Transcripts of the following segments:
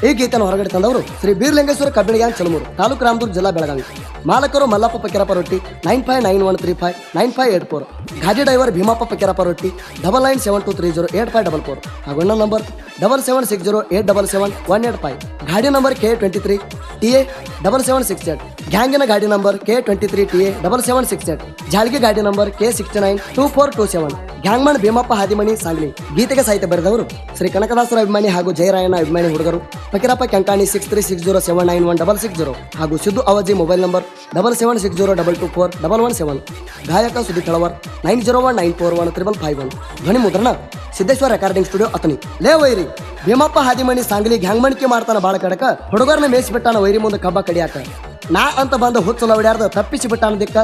ಈ ಗೀತೆಯನ್ನು ಹೊರಗಡೆ ತಂದವರು ಶ್ರೀ ಬೀರ್ಲಿಂಗೇಶ್ವರ ಕಬ್ಬಿಣ ಗ್ಯಾಂಗ್ ಚಲಮೂರು, ತಾಲೂಕು ರಾಮದುರ್ಗ, ಜಿಲ್ಲಾ ಬೆಳಗಾವಿ. ಮಾಲಕರು ಮಲ್ಲಪ್ಪ ಪಕ್ಕೆರಪ್ಪ ರೊಟ್ಟಿ 9591359584. ಗಾಡಿ ಡ್ರೈವರ್ ಭೀಮಪ್ಪ ಪಕ್ಕೆರಪ್ಪ ರೊಟ್ಟಿ 9972308544 ಹಾಗೂ ನನ್ನ ನಂಬರ್ 7760877185. ಗಾಡಿ ನಂಬರ್ K23 TA 7768. ಗ್ಯಾಂಗಿನ ಗಾಡಿ ನಂಬರ್ K23 TA 7768. ಜಾಲ್ಗಿ ಗಾಡಿ number K69 2427. Gangman Bheemappa Hadimani Sangli. ಗೀತೆಗೆ ಸಾಹಿತ್ಯ ಬರೆದವರು ಶ್ರೀ ಕನಕದಾಸರ ಅಭಿಮಾನಿ ಹಾಗೂ ಜಯರಾಯನ ಅಭಿಮಾನಿ ಹುಡುಗರು ಫಕೀರಪ್ಪ ಕೆಂಕಾಣಿ 6360719160 ಹಾಗೂ ಸಿದ್ದು ಅವಜಿ ಮೊಬೈಲ್ ನಂಬರ್ 7760224117. ಗಾಯಕ ಸುದ್ದಿ ತಳವರ್ 9019415551. ಧ್ವನಿ ಮುದ್ರಣ ಸಿದ್ದೇಶ್ವರ ರೆಕಾರ್ಡಿಂಗ್ ಸ್ಟುಡಿಯೋ ಅತನಿ. ಲೇ ವೈರಿ ಭೀಮಪ್ಪ ಹಾದಿಮನಿ ಸಾಂಗ್ಲಿ ಗ್ಯಾಂಗ್ಮಣಿಕೆ ಮಾಡ್ತಾನ ಬಾಳ ಕಡಕ, ಹುಡುಗರ್ನ ಮೇಯಿಸಿ ಬಿಟ್ಟಾನ ವೈರಿ ಮುಂದೆ ಕಬ್ಬ ಕಡಿಯಾಕ. ನಾ ಅಂತ ಬಂದ ಹುಚ್ಚಲ ಹೊಡ್ಯಾರ್ದ ತಪ್ಪಿಸಿ ಬಿಟ್ಟಾನ ದಿಕ್ಕ.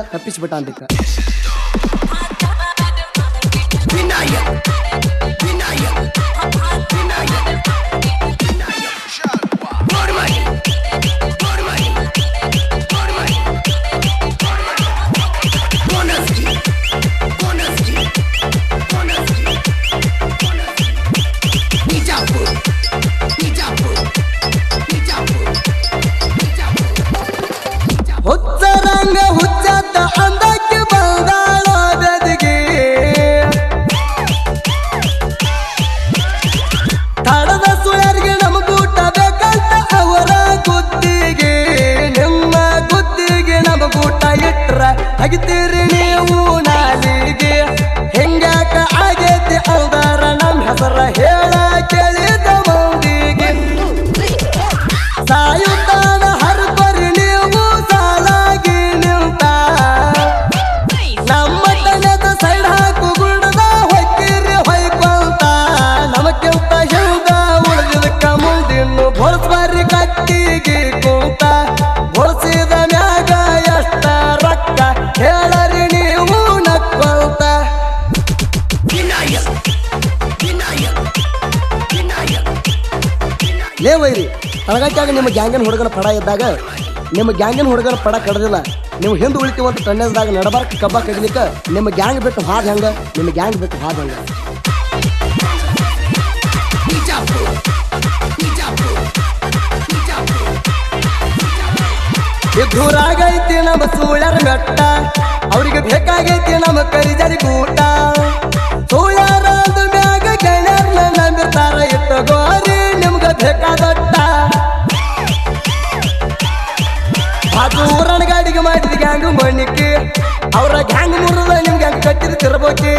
ಹುಚ್ಚರಂಗ ಹುಚ್ಚತ್ತ ಅಂದಕ್ಕೆ ಬಂದಾಳ ಬೆದಗಿ, ತಡದ ಸುಳರಿಗೆ ನಮಗೂಟ ಬೇಕಂತ ಅವರ ಗುತ್ತಿಗೆ. ನಿಮ್ಮ ಗುತ್ತಿಗೆ ನಮಗೂಟ ಇಟ್ರ ತೆಗಿತೀರಿ ನೀವು ನಾಲಿಗೆ. ಹೆಂಗ್ಯಾಕ ಆಗೈತಿ ಅಂದಾರ ನಮ್ಮ ಹೆಸರ ಹೇಳ ಕೇಳಿದ ಮಂದಿಗೆ. ಸಾಯುತ್ತಾನ ಹರ್ಬರಿ ನೀವು ಸಾಲಾಗಿ ನಿಂತ, ನಮ್ಮ ತನದ ಸೈಡ್ ಹಾಕು ಗುಡ್ದ ಹೊಕ್ಕಿರಿ ಹೊಯ್ಕೊಂತ. ನಮಕ್ಕಿಂತ ಹಿಂದ ಉಳಿದಕ್ಕ ಮುಂದಿನ್ನು ಹೊಳಸ್ಬರಿ ಕಟ್ಟಿಗೆ ಕುಂತ. ಹೊಳಸಿದ ಮ್ಯಾಗ ಎಷ್ಟ ರೊಕ್ಕ ಹೇಳರಿ ನೀವು ನಕ್ಕೊಂತ. ಲೇ ವೈರಿ ತಳಗಟ್ಟಾಗ ನಿಮ್ಮ ಗ್ಯಾಂಗಿನ ಹುಡುಗನ ಪಡ ಇದ್ದಾಗ ನಿಮ್ಮ ಗ್ಯಾಂಗಿನ ಹುಡುಗನ ಪಡ ಕಡ್ದಿಲ್ಲ, ನೀವು ಹಿಂದೆ ಉಳಿತೀವಂತ ಕಣ್ಣದಾಗ ನಡಬಾರ್ಕ ಕಬ್ಬ ಕಡಿಲಿಕ್ಕ ನಿಮ್ಮ ಗ್ಯಾಂಗ್ ಬಿಟ್ಟು ಹಾದ ಹೆಂಗ. ದೂರಾಗೈತಿ ನಮ್ಮ ಸುಳ್ಯರ ಮೆಟ್ಟ, ಅವ್ರಿಗೆ ಬೇಕಾಗೈತಿ ನಮ್ಮ ಕರಿಜರಿ ಕೂಟ. ಸುಳ್ಯರ ಮ್ಯಾಗ ಗೆಳೆಯರ್ನ ನಂಬಿರ್ತಾರ ಇಟ್ಟಗೋರಿ ನಿಮ್ಗ ಬೇಕಾದಟ್ಟ. ಅದು ಊರನ ಗಾಡಿಗೆ ಮಾಡಿದ ಗ್ಯಾಂಗ್ ಮಣ್ಣಿಕ್ಕೆ, ಅವ್ರ ಗ್ಯಾಂಗ್ ಮುರಿದ ನಿಮ್ಗೆ ಹಂಗ ಕಟ್ಟಿದ ತಿರ್ಬೋಕಿ.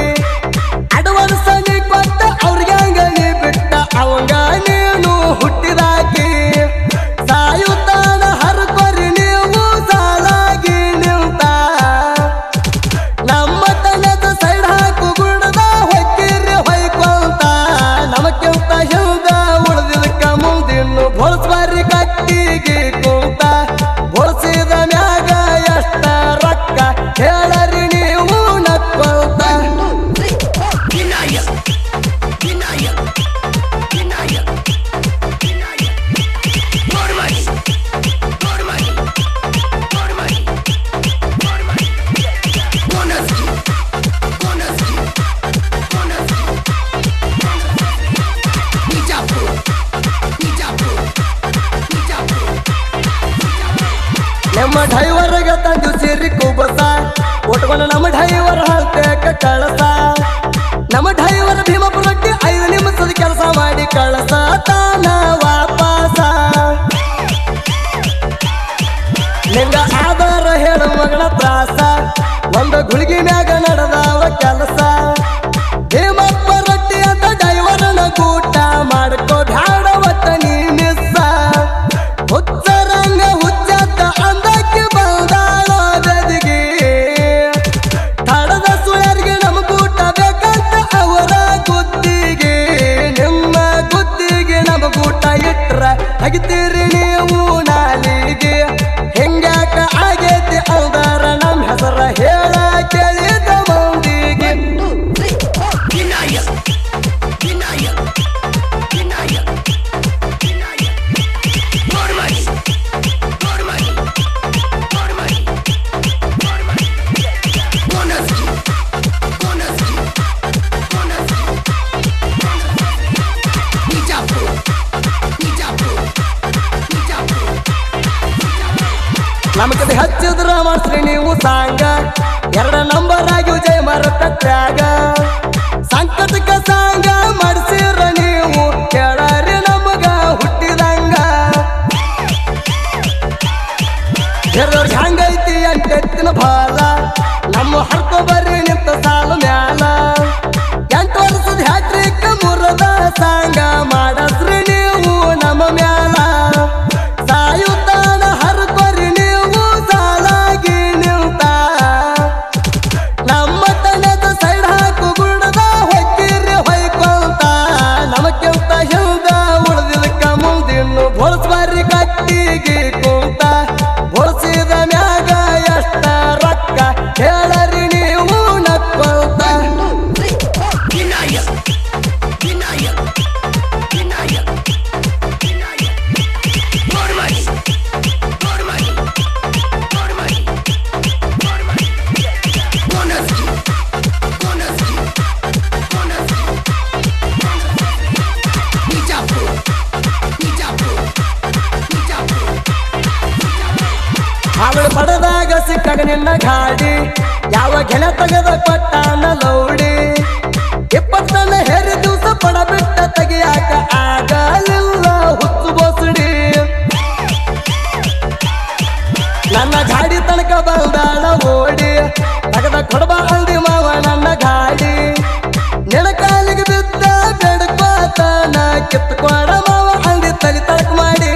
ಅಡ್ವಾನ್ಸ್ ನೀ ಕೊಟ್ಟ ಅವ್ರ ಗ್ಯಾಂಗ ನೀ ಬಿಟ್ಟ ಅವಂಗ ನೀನು ಹುಟ್ಟಿದಾಕಿ. ಸಾಯುತ್ತಾನ ಹರ್ಕೊರಿ ನೀವು ಸಾಲಾಗಿ ನಿಂತ, ನಮ್ಮ ತನದ ಸೈಡ್ ಹಾಕು ಗುಡ್ದ ಹೊಕ್ಕಿರಿ ಹೊಯ್ಕೊಂತ. ನಮಕ್ಕಿಂತ ಹಿಂದ ಉಳಿದಿದ್ದಕ್ಕ ಮುಂದಿನ್ನು ಹೊಳಸ್ಬರಿ ಕಟ್ಟಿಗೆ ಕುಂತ. ಹೊಳಸಿದ ಮ್ಯಾಗ ಎಷ್ಟ ರೊಕ್ಕ ಹೇಳರಿ ನೀವು ನಕ್ಕೊಂತ. ನಮ್ಮ ಡ್ರೈವರ್ಗೆ ತಂದು ಸೇರಿ ಕುಬಸ ಒಟ್ಕೊಂಡು ನಮ್ಮ ಡ್ರೈವರ್ ಹಲ್ತೇಕ ಕಳಸ. ನಮ್ಮ ಡ್ರೈವರ್ ಭೀಮಪ್ಪ ರೊಟ್ಟಿ 5 ನಿಮಿಷದ ಕೆಲಸ ಮಾಡಿ ಕಳಸ ತಾನ ವಾಪಸ. ನಿಂಗ ಆಧಾರ ಹೇಳು ಮಗಳ ತ್ರಾಸ, ಒಂದು ಗುಳಿಗೆ ಮ್ಯಾಗ ನಡೆದಾವ ಕೆಲಸ. ಭೀಮಪ್ಪ ರೊಟ್ಟಿ ಅಂತ ಡ್ರೈವರ್ನ ಕೂಟ ಮಾಡ್ಕೋ ಬ್ಯಾಡ ಒಟ್ಟ ನೀ ಮಿಸ್ಸ. ಹುಚ್ಚರಂಗ ಹುಚ್ಚತ್ತ ಅಂದಕ್ಕೆ ಬಂದಾಳ ಬೆದಗಿ, ತಡದ ಸುಳರಿಗೆ ನಮಗೂಟ ಬೇಕಂತ ಅವರ ಗುತ್ತಿಗೆ. ನಿಮ್ಮ ಗುತ್ತಿಗೆ ನಮಗೂಟ ಇಟ್ರ ತೆಗಿತೀರಿ ನೀವು ನಾಲಿಗೆ. ಹೆಂಗ್ಯಾಕ ಆಗೈತಿ ಅಂದಾರ ನಮ್ಮ ಹೆಸರ ಹೇಳ ಕೇಳಿದ ಮಂದಿಗೆ. ನಮಗದ ಹಚ್ಚಿದ್ರ ಮಾಡ್ಸ್ರಿ ನೀವು ಸಾಂಗ 2 ನಂಬರ್ ಆಗಿ ಜೈ ಮರತ್ಯಾಗ ಸಂಕಟಕ ಸಾಂಗ ಮಾಡಿಸಿರ ನೀವು ಕೇಳಾರಿ ನಮಗ ಹುಟ್ಟಿದಂಗ ಎಲ್ಲರಿಗೆ ಹಂಗೈತಿ ಅಂಟೆತ್ತಿನ ಬಾಲ ನಮ್ಮ ಹರ್ಕೊ ಬರ್ರಿ ನಿಂತ ಸಾಲ ಮ್ಯಾಲ 8 ವರ್ಷದ ಹ್ಯಾಟ್ರಿಕ್ ಮುರದ ಸಾಂಗ ಮಾಡಸ್ರಿ ನೀವು ನಮ್ಮ ಮ್ಯಾಲ ಸಾಯುತ್ತಾನ ಹರ್ಕೊರಿ ನೀವು ಸಾಲಾಗಿ ನಿಂತ ನಮ್ಮ ತನದ ಸೈಡ್ ಹಾಕು ಗುಣದ ಹೊಕ್ಕಿರಿ ಹೊಯ್ಕೊಂತ ನಮಕ್ಕಿಂತ ಹಿಂದ ಉಳಿದಿದ್ದಕ್ಕ ಮುಂದಿನ್ನು ಬೋಳ್ಸ್ಬಾರಿ ಕಟ್ಟಿಗೆ ಕುಂತ ಬೋಳ್ಸಿದ ಮ್ಯಾಗ ಎಷ್ಟ ರೊಕ್ಕ ಹೇಳರಿ ನೀವು ನಕ್ಕೊಂತ ಅವಳು ಪಡೆದಾಗ ಸಿಕ್ಕಾಗ ನಿನ್ನ ಗಾಡಿ ಯಾವ ಗೆಳ ತೆಗೆದ ಕೊಟ್ಟಾನ ಲೌಡಿ 20 ಹೇರಿ ದಿವಸ ಪಡ ಬಿಟ್ಟ ತೆಗಿಯಾಕ ಆಗಲಿಲ್ಲ ಹುಚ್ಚು ಬೋಸಡಿ ನನ್ನ ಗಾಡಿ ತನಕ ಬಂದಾಳ ಓಡಿ ತಗದ ಕೊಡಬ ಅಂದಿ ಮಾವ ನನ್ನ ಗಾಡಿ ನಿನ್ನ ಕಾಲಿಗೆ ಬಿದ್ದ ಬೆಡ್ಕೋತಾನ ಕಿತ್ಕೊಡ ಮಾವ ಅಂದಿ ತಲೆ ತಳಕ ಮಾಡಿ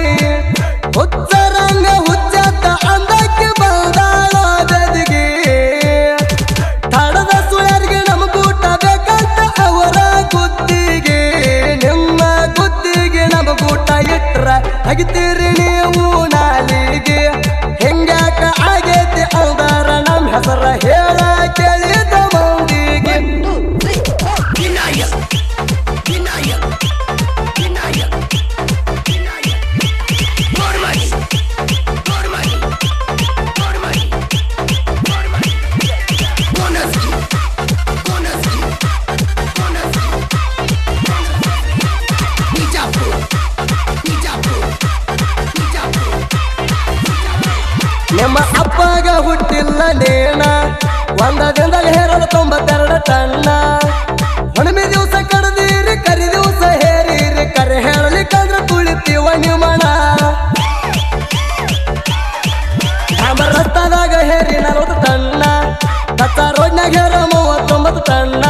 ಹುಚ್ಚರಂಗ ಹುಚ್ಚತ್ತ ಅಂದಕ್ಕೆ ಬಂದಾಳೋ ಜದಿಗೆ ತಡದ ಸುಳ್ಯರಿಗೆ ನಮ್ಮ ಗೂಟ ಬೇಕಂತ ಅವರ ಗುತ್ತಿಗೆ ನಿಮ್ಮ ಗುತ್ತಿಗೆ ನಮ್ಮ ಗೂಟ ಇಟ್ರ ತೆಗಿತೀರಿ ನೀವು ನಾಲಿಗೆ ಹೆಂಗ್ಯಾಕ ಆಗೈತಿ ಅಂದಾರ ನಮ್ಮ ಹೆಸರ ಹೇಳ ಕೇಳಿದ ಮಂದಿಗೆ ನಿಮ್ಮ ಅಪ್ಪಗ ಹುಟ್ಟಿಲ್ಲ ನೇಣ ಒಂದ ದಿನದಾಗ ಹೇರಲು 92 ಟನ್ನ ಹುಣ್ಣಿಮೆ ದಿವಸ ಕಡದೀರಿ ಕರಿ ದಿವಸ ಹೇರಿರಿ ಕರೆ ಹೇಳಲಿಕ್ಕಂದ್ರ ತುಳಿತೀವ ನಿಮಣ ರಸ್ತಾದಾಗ ಹೇರಿ 40 ಟನ್ನ ಕಚ್ಚಾ ರೋಡ್ನಾಗ ಹೇರ 39 ಟನ್ನ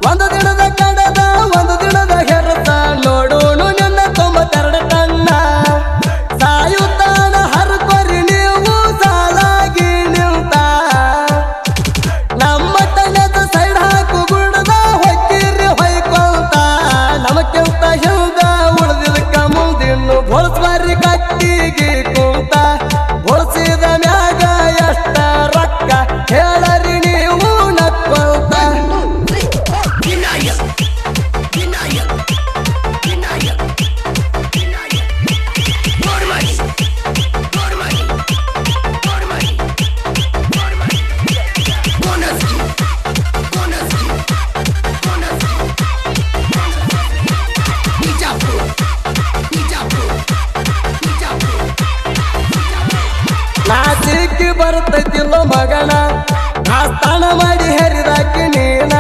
ಒಂದು ದಿನದ ಕಡದ ಒಂದು ದಿನದ ಹೆರತ ನೋಡೋನು ನಿನ್ನ 92 ಟನ್ನ ಸಾಯುತ್ತಾನ ಹರ್ಕೊರಿ ನೀವು ಸಾಲಾಗಿ ನಿಂತ ನಮ್ಮ ತನದ ಸೈಡ್ ಹಾಕು ಗುಣದ ಹೊಕ್ಕಿರಿ ಹೊಯ್ಕೊಂತ ನಮಕ್ಕಿಂತ ಹಿಂದ ಉಳಿದಿದ್ದಕ್ಕ ಮುಂದಿನ್ನು ಬೋಳ್ಸ್ಬಾರಿ ಕಟ್ಟಿಗೆ ಕುಂತ ಬೋಳ್ಸಿದ ಮ್ಯಾಗ ಎಷ್ಟ ರೊಕ್ಕ ಹೇಳರಿ ನೀವು ನಕ್ಕೊಂತ ನಾ ಸಿಕ್ಕಿ ಬರ್ತೈತಿಲ್ಲ ಮಗನ ಸ್ಥಾನ ಮಾಡಿ ಹೇರಿದಾಕಿ ನೀನ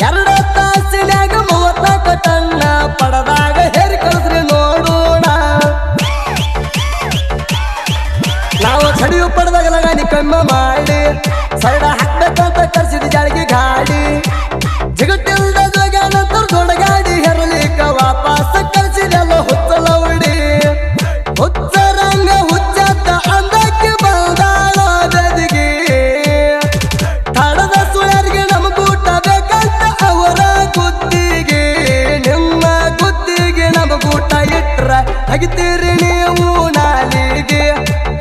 2 ತಾಸಿನ್ಯಾಗ 34 ಟನ್ನ ಪಡದಾಗ ಹೇರಿ ಕಳಿಸ್ರಿ ನೋಡೋಣ ನಾವು ಕಡಿಯು ಪಡೆದಾಗ ಲಗಾನಿ ಕಮ್ಮಿ ಮಾಡಿ ಸೈಡ ಹಾಕ್ಬೇಕಂತ ಕರ್ಸಿದ ಜಾಳಿಗೆ ಗಾಡಿ ಜಿಗಟ್ಟಿಲ್ದ ಜೋಗ್ಯಾನಂತರ ದೊಡ್ಡ ಗಾಡಿ ಹೆರಲಿಕ ವಾಪಸ್ ಕಳ್ಸಿದೆಲ್ಲ ಹುಚ್ಚಲವಡಿ ಹುಚ್ಚರಂಗ ಹುಚ್ಚತ್ತ ಅಂದಕ್ಕೆ ಬಂದಾಳೋ ಜದಿಗೆ ತಡದ ಸುಳ್ಯರಿಗೆ ನಮ್ಮ ಗೂಟ ಬೇಕಂತ ಅವರ ಗುತ್ತಿಗೆ ನಿಮ್ಮ ಗುತ್ತಿಗೆ ನಮ್ಮ ಗೂಟ ಇಟ್ರ ತೆಗಿತೀರಿ ನೀವು ನಾಲಿಗೆ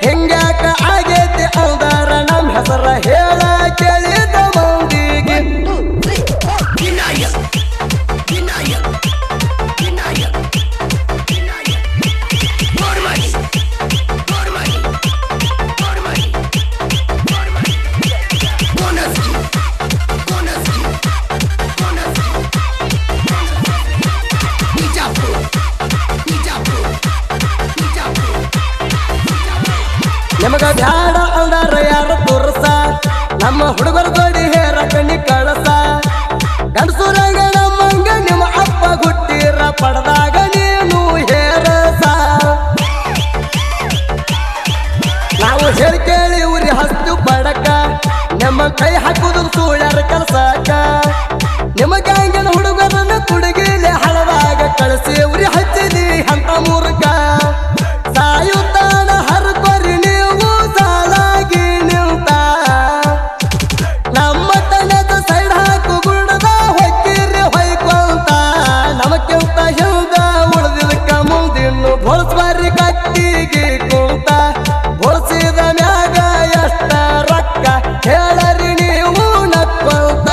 ಹೆಂಗ್ಯಾಕ ಆಗೈತಿ ಅಂದಾರ ನಮ್ಮ ಹೆಸರ ಹೇಳ ಕೇಳಿದ ಮಂದಿಗೆ ನಿಮಗ ಬ್ಯಾಡ ಅಂದಾರ ಯಾರ ತುರ್ಸ ನಮ್ಮ ಹುಡುಗರ ಜೋಡಿ ಹೇರ ಕಣ್ಣಿ ಕಳಸ ಗಂಡಸುರಂಗ ನಮ್ಮಂಗ ನಿಮ್ಮ ಅಪ್ಪ ಗುಟ್ಟಿರ ಪಡೆದಾಗ ನೀನು ಹೇರಸ ನಾವು ಹೇಳಿ ಕೇಳಿ ಉರಿ ಹಸ್ತು ಪಡಕ ನಮ್ಮ ಕೈ ಹಾಕುದು ಸುಳ್ಯಾರ ಕಲ್ಸಕ ನಿಮ್ಮ ಗ್ಯಾಂಗಿನ ಹುಡುಗರನ್ನ ಕುಡುಗಿಲೆ ಹಳದಾಗ ಕಳಿಸಿ ಉರಿ ಹಚ್ಚಿದಿ ಅಂತ ಮೂರ್ಖ ಸಾಯುತ್ತಾನ ಹರ್ಕೊರಿ ನೀವು ಸಾಲಾಗಿ ನಿಂತ ನಮ್ಮ ತನದ ಸೈಡ್ ಹಾಕು ಗುಣದ ಹೊಕ್ಕಿರಿ ಹೊಯ್ಕೊಂತ ನಮಕ್ಕಿಂತ ಹಿಂದ ಉಳಿದಿದ್ದಕ್ಕ ಮುಂದಿನ್ನು ಬೋಳ್ಸ್ಬಾರಿ ಕಟ್ಟಿಗೆ ಕುಂತ ಬೋಳ್ಸಿದ ಮ್ಯಾಗ ಎಷ್ಟ ರೊಕ್ಕ ಹೇಳರಿ ನೀವು ನಕ್ಕೊಂತ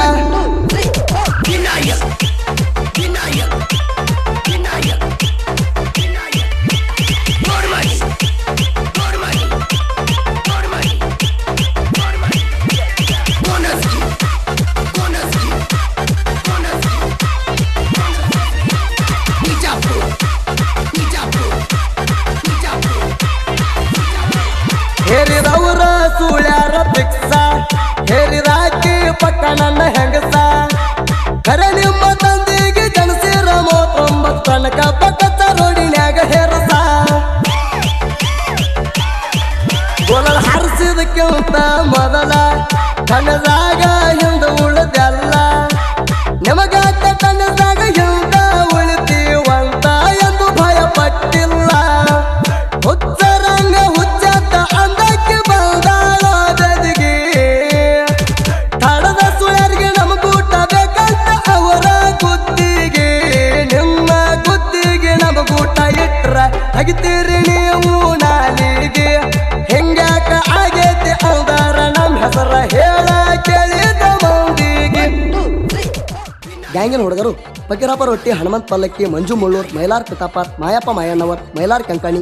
ಹೇರಿದವರ ಸುಳ್ಯಾರ ಪಿಕ್ಸ ಹೇರಿದಾಕಿ ಪಕ್ಕ ನನ್ನ ಹೆಂಗಸ ಕರೆ ನಿಮ್ಮ ತಂದೆಗೆ ಜನಸಿರ 39 ತನಕ ಪಕ್ಕ ರೋಡಿನ್ಯಾಗ ಹೇರಸ ಗೋಲಲ್ ಹಾರಿಸಿದಕ್ಕಿಂತ ಮೊದಲ ಕಣ್ಣದಾಗ ಹಿಂದ ಉಳಿದೆಲ್ಲ ನಿಮಗಾಟ ಕಣ್ಣದಾಗ ಹಿಂದ ಉಳಿತೀವಂತ ಎಂದು ಭಯ ಪಟ್ಟಿಲ್ಲ ಹುಚ್ಚರಂಗ ಹುಚ್ಚತ್ತ ಅಂದಕ್ಕೆ ಬಂದಾಳೋ ಜದಿಗೆ ತಡದ ಸುಳ್ಯರಿಗೆ ನಮ ಗೂಟ ಬೇಕಂತ ಅವರ ಗುತ್ತಿಗೆ ನಿಮ್ಮ ಗುತ್ತಿಗೆ ನಮ ಗೂಟ ಇಟ್ರ ತೆಗಿತೀರಿ ನೀವು ನಾಲಿಗೆ ಹಿಂಗ್ಯಾಕ ಆಗೈತಿ ಅಂದಾರ ನಮ್ಮ ಹೆಸರ ಹೇಳ ಕೇಳಿದ ಮಂದಿಗೆ ಗ್ಯಾಂಗಿನ ಹುಡುಗರು ಫಕೀರಪ್ಪ ರೊಟ್ಟಿ ಹನುಮಂತ್ ಪಲ್ಲಕ್ಕಿ ಮಂಜು ಮುಳ್ಳೂರ್ ಮೈಲಾರ್ ಪಿತಾಪರ್ ಮಾಯಪ್ಪ ಮಾಯಣ್ಣವರ್ ಮೈಲಾರ್ ಕಂಕಣಿ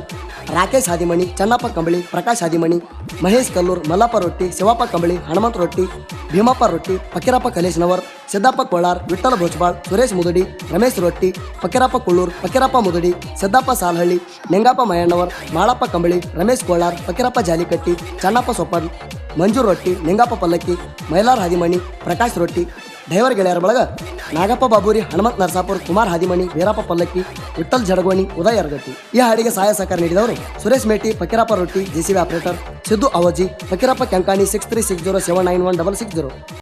ರಾಕೇಶ್ ಹಾದಿಮಣಿ ಚನ್ನಪ್ಪ ಕಂಬಳಿ ಪ್ರಕಾಶ್ ಹಾದಿಮಣಿ ಮಹೇಶ್ ಕಲ್ಲೂರ್ ಮಲ್ಲಪ್ಪ ರೊಟ್ಟಿ ಶಿವಪ್ಪ ಕಂಬಳಿ ಹನುಮಂತ ರೊಟ್ಟಿ ಭೀಮಪ್ಪ ರೊಟ್ಟಿ ಫಕೀರಪ್ಪ ಕಲೇಶ್ನವರ್ ಸಿದ್ದಪ್ಪ ಕೋಳಾರ್ ವಿಠ್ಠಲ ಭೋಜ್ಬಾಳ್ ಸುರೇಶ್ ಮುದುಡಿ ರಮೇಶ್ ರೊಟ್ಟಿ ಫಕೀರಪ್ಪ ಕುಳ್ಳೂರ್ ಫಕೀರಪ್ಪ ಮುದುಡಿ ಸಿದ್ದಪ್ಪ ಸಾಲ್ಹಳ್ಳಿ ನಿಂಗಪ್ಪ ಮಾಯಣ್ಣವರ್ ಮಾಳಪ್ಪ ಕಂಬಳಿ ರಮೇಶ್ ಕೋಳಾರ್ ಫಕೀರಪ್ಪ ಜಾಲಿಕಟ್ಟಿ ಚನ್ನಪ್ಪ ಸೊಪ್ಪನ್ ಮಂಜು ರೊಟ್ಟಿ ನಿಂಗಪ್ಪ ಪಲ್ಲಕ್ಕಿ ಮೈಲಾರ್ ಹಾದಿಮಣಿ ಪ್ರಕಾಶ್ ರೊಟ್ಟಿ ಡ್ರೈವರ್ ಗೆಳೆಯರ ಬಳಗ ನಾಗಪ್ಪ ಬಾಬೂರಿ ಹನುಮಂತ್ ನರಸಾಪುರ್ ಕುಮಾರ್ ಹಾದಿಮಣಿ ವೀರಪ್ಪ ಪಲ್ಲಕ್ಕಿ ವಿಠ್ಠಲ್ ಜಡಗೋಣಿ ಉದಯ್ ಅರ್ಗಟ್ಟಿ ಈ ಹಾಡಿಗೆ ಸಹಾಯ ಸಹಕಾರ ನೀಡಿದವರು ಸುರೇಶ್ ಮೇಟಿ ಫಕೀರಪ್ಪ ರೊಟ್ಟಿ ಜೆಸಿಬಿ ಆಪರೇಟರ್ ಸಿದ್ದು ಅವಜಿ ಫಕೀರಪ್ಪ ಕೆಂಕಾಣಿ 6360791660